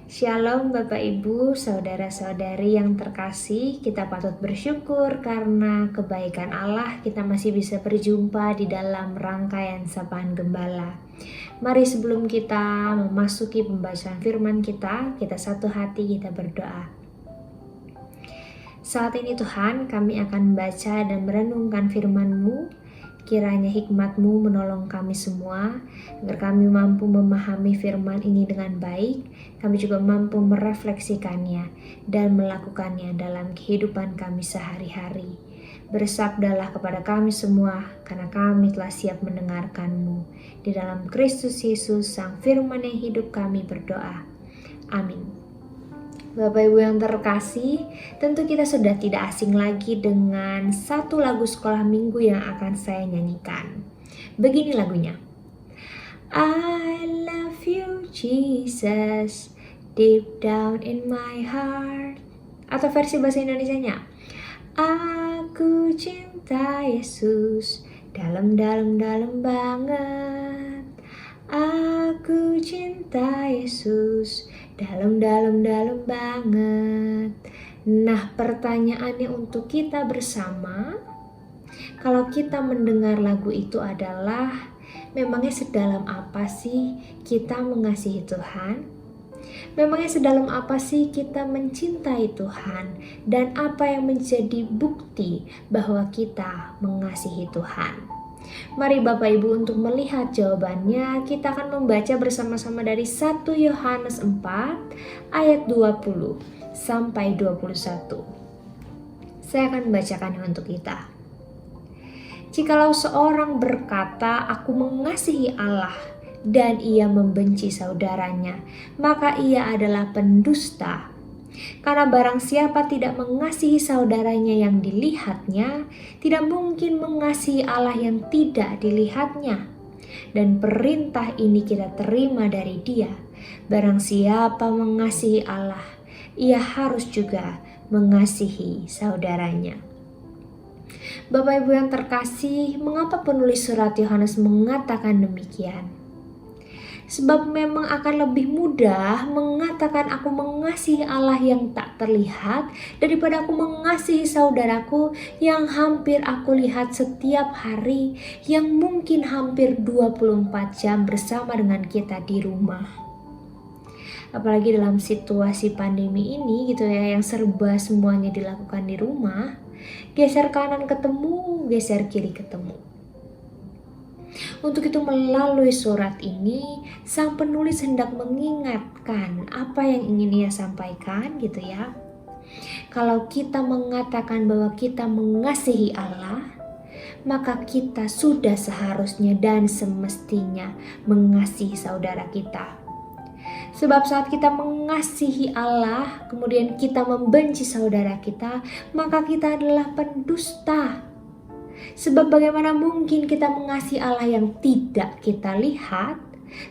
Shalom Bapak Ibu, saudara-saudari yang terkasih, kita patut bersyukur karena kebaikan Allah kita masih bisa berjumpa di dalam rangkaian Sapaan Gembala. Mari sebelum kita memasuki pembacaan firman kita satu hati kita berdoa. Saat ini Tuhan, kami akan membaca dan merenungkan firman-Mu. Kiranya hikmat-Mu menolong kami semua, agar kami mampu memahami firman ini dengan baik. Kami juga mampu merefleksikannya dan melakukannya dalam kehidupan kami sehari-hari. Bersabdalah kepada kami semua, karena kami telah siap mendengarkan-Mu. Di dalam Kristus Yesus, Sang Firman yang hidup kami berdoa. Amin. Bapak Ibu yang terkasih, tentu kita sudah tidak asing lagi dengan satu lagu sekolah minggu yang akan saya nyanyikan. Begini lagunya. I love you Jesus, deep down in my heart. Atau versi bahasa Indonesianya. Aku cinta Yesus, dalam-dalam banget. Aku cinta Yesus, dalam banget. Nah, pertanyaannya untuk kita bersama, kalau kita mendengar lagu itu adalah, memangnya sedalam apa sih kita mengasihi Tuhan? Memangnya sedalam apa sih kita mencintai Tuhan? Dan apa yang menjadi bukti bahwa kita mengasihi Tuhan? Mari Bapak Ibu untuk melihat jawabannya, kita akan membaca bersama-sama dari 1 Yohanes 4 ayat 20 sampai 21. Saya akan membacakannya untuk kita. Jikalau seorang berkata, aku mengasihi Allah, dan ia membenci saudaranya, maka ia adalah pendusta. Karena barang siapa tidak mengasihi saudaranya yang dilihatnya, tidak mungkin mengasihi Allah yang tidak dilihatnya. Dan perintah ini kita terima dari Dia. Barang siapa mengasihi Allah, ia harus juga mengasihi saudaranya. Bapak Ibu yang terkasih, mengapa penulis surat Yohanes mengatakan demikian? Sebab memang akan lebih mudah mengatakan aku mengasihi Allah yang tak terlihat daripada aku mengasihi saudaraku yang hampir aku lihat setiap hari, yang mungkin hampir 24 jam bersama dengan kita di rumah. Apalagi dalam situasi pandemi ini gitu ya, yang serba semuanya dilakukan di rumah, geser kanan ketemu, geser kiri ketemu. Untuk itu melalui surat ini, sang penulis hendak mengingatkan apa yang ingin ia sampaikan gitu ya. Kalau kita mengatakan bahwa kita mengasihi Allah, maka kita sudah seharusnya dan semestinya mengasihi saudara kita. Sebab saat kita mengasihi Allah, kemudian kita membenci saudara kita, maka kita adalah pendusta. Sebab bagaimana mungkin kita mengasihi Allah yang tidak kita lihat,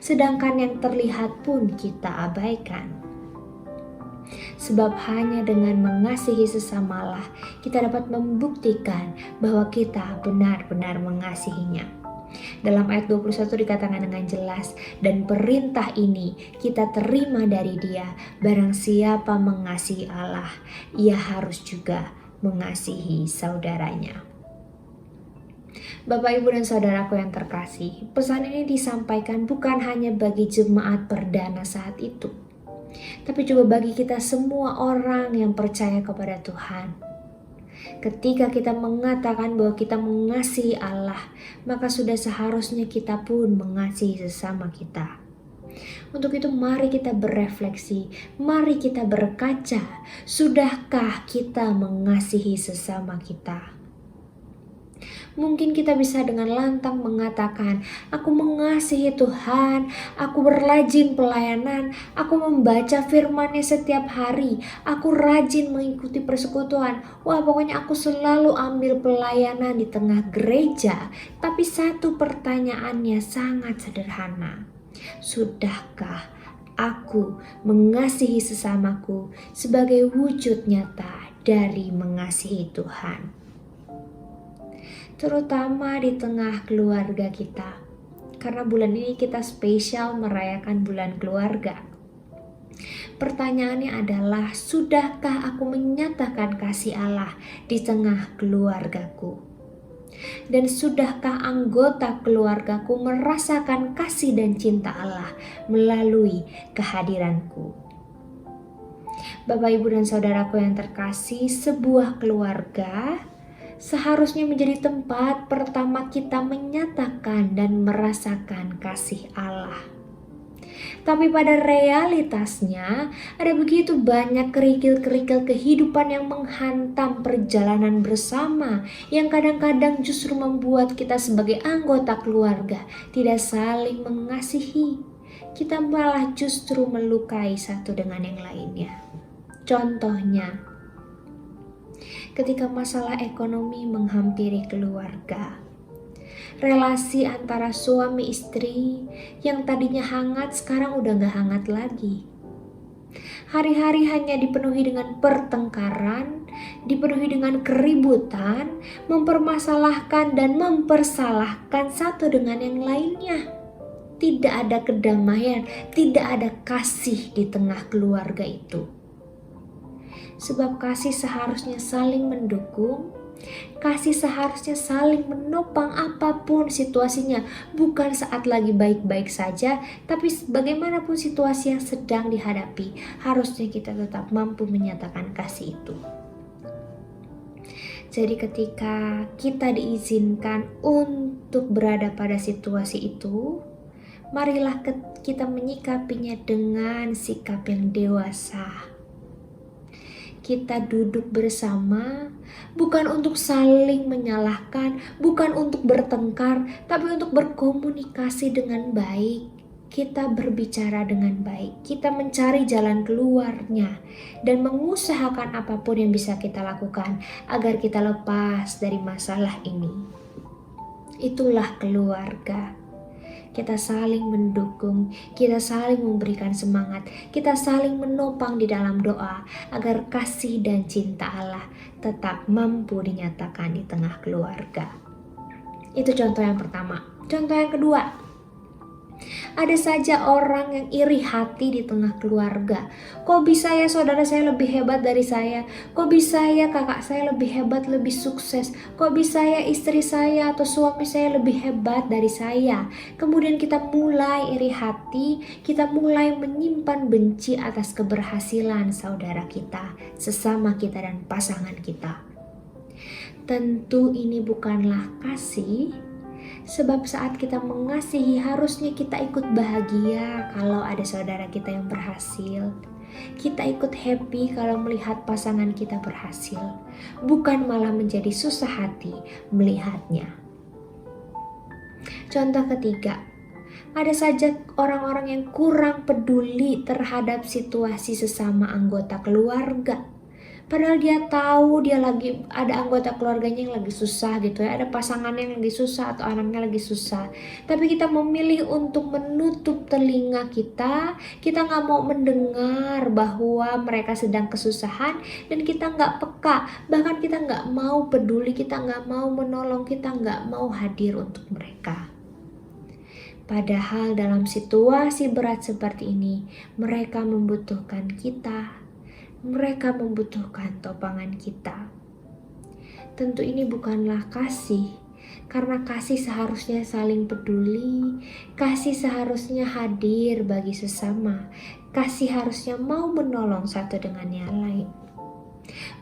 sedangkan yang terlihat pun kita abaikan. Sebab hanya dengan mengasihi sesamalah kita dapat membuktikan bahwa kita benar-benar mengasihinya. Dalam ayat 21 dikatakan dengan jelas, dan perintah ini kita terima dari Dia, barang siapa mengasihi Allah, ia harus juga mengasihi saudaranya. Bapak, Ibu, dan saudaraku yang terkasih, pesan ini disampaikan bukan hanya bagi jemaat perdana saat itu, tapi juga bagi kita semua orang yang percaya kepada Tuhan. Ketika kita mengatakan bahwa kita mengasihi Allah, maka sudah seharusnya kita pun mengasihi sesama kita. Untuk itu mari kita berefleksi, mari kita berkaca, sudahkah kita mengasihi sesama kita? Mungkin kita bisa dengan lantang mengatakan, aku mengasihi Tuhan, aku berlajin pelayanan, aku membaca firman-Nya setiap hari, aku rajin mengikuti persekutuan. Wah, pokoknya aku selalu ambil pelayanan di tengah gereja. Tapi satu pertanyaannya sangat sederhana. Sudahkah aku mengasihi sesamaku sebagai wujud nyata dari mengasihi Tuhan? Terutama di tengah keluarga kita, karena bulan ini kita spesial merayakan bulan keluarga. Pertanyaannya adalah, sudahkah aku menyatakan kasih Allah di tengah keluargaku? Dan sudahkah anggota keluargaku merasakan kasih dan cinta Allah melalui kehadiranku? Bapak, Ibu, dan saudaraku yang terkasih, sebuah keluarga seharusnya menjadi tempat pertama kita menyatakan dan merasakan kasih Allah. Tapi pada realitasnya ada begitu banyak kerikil-kerikil kehidupan yang menghantam perjalanan bersama, yang kadang-kadang justru membuat kita sebagai anggota keluarga tidak saling mengasihi. Kita malah justru melukai satu dengan yang lainnya. Contohnya, ketika masalah ekonomi menghampiri keluarga, relasi antara suami istri yang tadinya hangat sekarang udah gak hangat lagi. Hari-hari hanya dipenuhi dengan pertengkaran, dipenuhi dengan keributan, mempermasalahkan dan mempersalahkan satu dengan yang lainnya. Tidak ada kedamaian, tidak ada kasih di tengah keluarga itu. Sebab kasih seharusnya saling mendukung, kasih seharusnya saling menopang apapun situasinya. Bukan saat lagi baik-baik saja, tapi bagaimanapun situasi yang sedang dihadapi, harusnya kita tetap mampu menyatakan kasih itu. Jadi ketika kita diizinkan untuk berada pada situasi itu, marilah kita menyikapinya dengan sikap yang dewasa. Kita duduk bersama, bukan untuk saling menyalahkan, bukan untuk bertengkar, tapi untuk berkomunikasi dengan baik. Kita berbicara dengan baik, kita mencari jalan keluarnya, dan mengusahakan apapun yang bisa kita lakukan agar kita lepas dari masalah ini. Itulah keluarga. Kita saling mendukung, kita saling memberikan semangat, kita saling menopang di dalam doa agar kasih dan cinta Allah tetap mampu dinyatakan di tengah keluarga. Itu contoh yang pertama. Contoh yang kedua, ada saja orang yang iri hati di tengah keluarga. Kok bisa ya saudara saya lebih hebat dari saya? Kok bisa ya kakak saya lebih hebat, lebih sukses? Kok bisa ya istri saya atau suami saya lebih hebat dari saya? Kemudian kita mulai iri hati, kita mulai menyimpan benci atas keberhasilan saudara kita, sesama kita dan pasangan kita. Tentu ini bukanlah kasih. Sebab saat kita mengasihi harusnya kita ikut bahagia kalau ada saudara kita yang berhasil. Kita ikut happy kalau melihat pasangan kita berhasil. Bukan malah menjadi susah hati melihatnya. Contoh ketiga, ada saja orang-orang yang kurang peduli terhadap situasi sesama anggota keluarga. Padahal dia tahu dia lagi ada anggota keluarganya yang lagi susah gitu ya, ada pasangannya yang lagi susah atau anaknya lagi susah. Tapi kita memilih untuk menutup telinga kita nggak mau mendengar bahwa mereka sedang kesusahan dan kita nggak peka, bahkan kita nggak mau peduli, kita nggak mau menolong, kita nggak mau hadir untuk mereka. Padahal dalam situasi berat seperti ini, mereka membutuhkan kita. Mereka membutuhkan topangan kita. Tentu ini bukanlah kasih, karena kasih seharusnya saling peduli, kasih seharusnya hadir bagi sesama, kasih harusnya mau menolong satu dengan yang lain.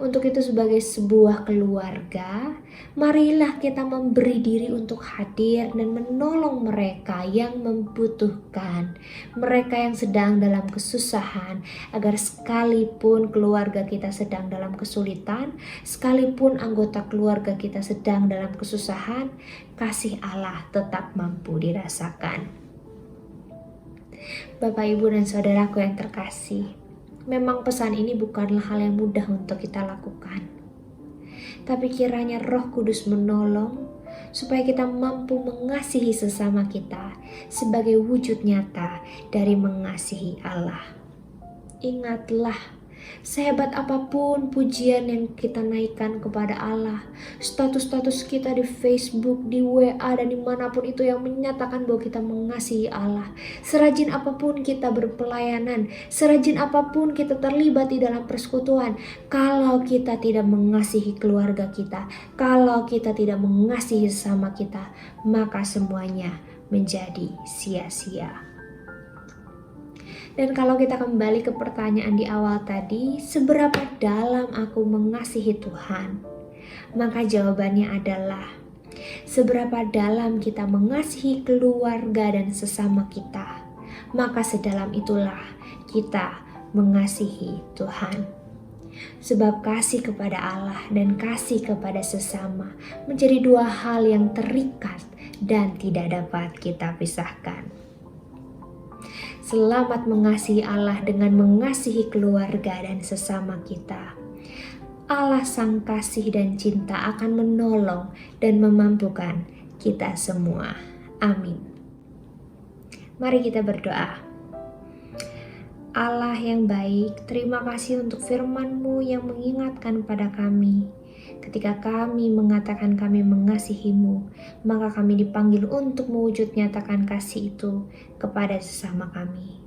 Untuk itu sebagai sebuah keluarga, marilah kita memberi diri untuk hadir dan menolong mereka yang membutuhkan, mereka yang sedang dalam kesusahan, agar sekalipun keluarga kita sedang dalam kesulitan, sekalipun anggota keluarga kita sedang dalam kesusahan, kasih Allah tetap mampu dirasakan. Bapak, Ibu, dan saudaraku yang terkasih, memang pesan ini bukanlah hal yang mudah untuk kita lakukan. Tapi kiranya Roh Kudus menolong supaya kita mampu mengasihi sesama kita sebagai wujud nyata dari mengasihi Allah. Ingatlah Sehebat apapun pujian yang kita naikkan kepada Allah, status-status kita di Facebook, di WA, dan dimanapun itu yang menyatakan bahwa kita mengasihi Allah. Serajin apapun kita berpelayanan, serajin apapun kita terlibat di dalam persekutuan, kalau kita tidak mengasihi keluarga kita, kalau kita tidak mengasihi sesama kita, maka semuanya menjadi sia-sia. Dan kalau kita kembali ke pertanyaan di awal tadi, seberapa dalam aku mengasihi Tuhan? Maka jawabannya adalah, seberapa dalam kita mengasihi keluarga dan sesama kita, maka sedalam itulah kita mengasihi Tuhan. Sebab kasih kepada Allah dan kasih kepada sesama menjadi dua hal yang terikat dan tidak dapat kita pisahkan. Selamat mengasihi Allah dengan mengasihi keluarga dan sesama kita. Allah Sang Kasih dan Cinta akan menolong dan memampukan kita semua. Amin. Mari kita berdoa. Allah yang baik, terima kasih untuk firman-Mu yang mengingatkan pada kami. Ketika kami mengatakan kami mengasihi-Mu, maka kami dipanggil untuk mewujud nyatakan kasih itu kepada sesama kami.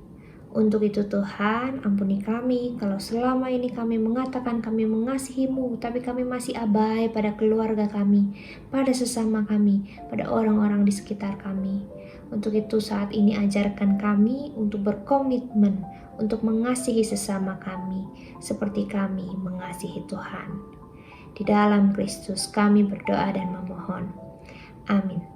Untuk itu Tuhan, ampuni kami kalau selama ini kami mengatakan kami mengasihi-Mu, tapi kami masih abai pada keluarga kami, pada sesama kami, pada orang-orang di sekitar kami. Untuk itu saat ini ajarkan kami untuk berkomitmen untuk mengasihi sesama kami, seperti kami mengasihi Tuhan. Di dalam Kristus kami berdoa dan memohon. Amin.